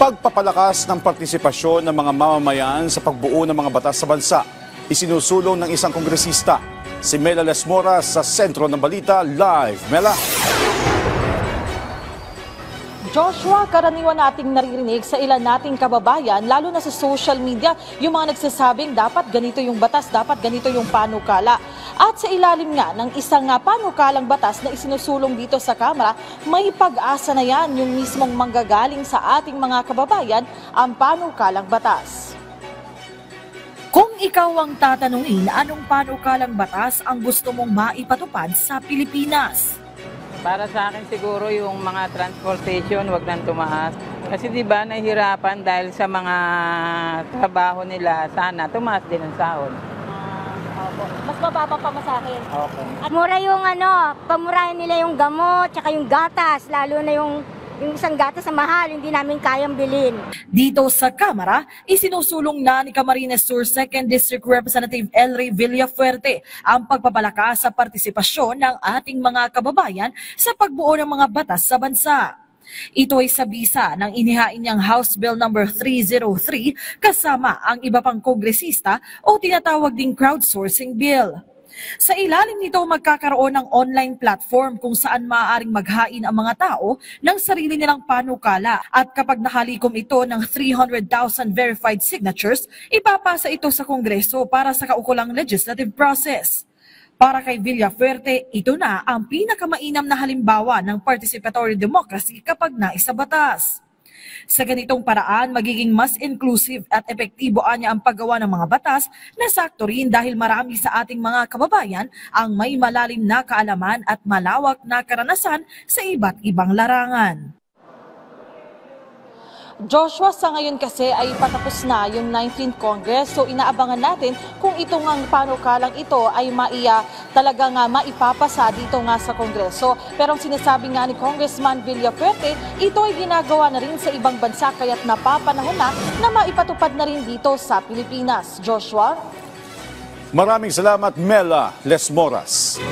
Pagpapalakas ng partisipasyon ng mga mamamayan sa pagbuo ng mga batas sa bansa, isinusulong ng isang kongresista. Si Mela Lesmora sa Sentro ng Balita Live. Mela. Joshua, karaniwan nating naririnig sa ilan nating kababayan, lalo na sa social media, yung mga nagsasabing dapat ganito yung batas, dapat ganito yung panukala. At sa ilalim nga ng isang panukalang batas na isinusulong dito sa Kamara, may pag-asa na yan yung mismong manggagaling sa ating mga kababayan ang panukalang batas. Kung ikaw ang tatanungin, anong panukalang batas ang gusto mong maipatupad sa Pilipinas? Para sa akin siguro yung mga transportation wag nang tumaas. Kasi 'di ba nahihirapan dahil sa mga trabaho nila, sana tumaas din ang sahod. Opo. Mas mababa pa masahin. Okay. At mura yung pamurahin nila yung gamot, tsaka yung gatas, lalo na yung isang gatas na mahal, hindi namin kayang bilhin. Dito sa Kamara, isinusulong na ni Camarines Sur 2nd District Representative Elry Villafuerte ang pagpapalakas sa partisipasyon ng ating mga kababayan sa pagbuo ng mga batas sa bansa. Ito ay sa bisa ng inihain niyang House Bill No. 303 kasama ang iba pang kongresista o tinatawag ding crowdsourcing bill. Sa ilalim nito magkakaroon ng online platform kung saan maaaring maghain ang mga tao ng sarili nilang panukala at kapag nakalikom ito ng 300,000 verified signatures, ipapasa ito sa Kongreso para sa kaukulang legislative process. Para kay Villafuerte, ito na ang pinakamainam na halimbawa ng participatory democracy kapag naisabatas. Sa ganitong paraan, magiging mas inclusive at epektibo anya ang paggawa ng mga batas na sakto rin dahil marami sa ating mga kababayan ang may malalim na kaalaman at malawak na karanasan sa iba't ibang larangan. Joshua, sa ngayon kasi ay patapos na yung 19th Congress, so inaabangan natin kung itong panukalang ito ay talagang maipapasa dito nga sa Kongreso. Pero ang sinasabi nga ni Congressman Villafuerte, ito ay ginagawa na rin sa ibang bansa kaya't napapanahon na maipatupad na rin dito sa Pilipinas. Joshua? Maraming salamat, Mela Lesmoras.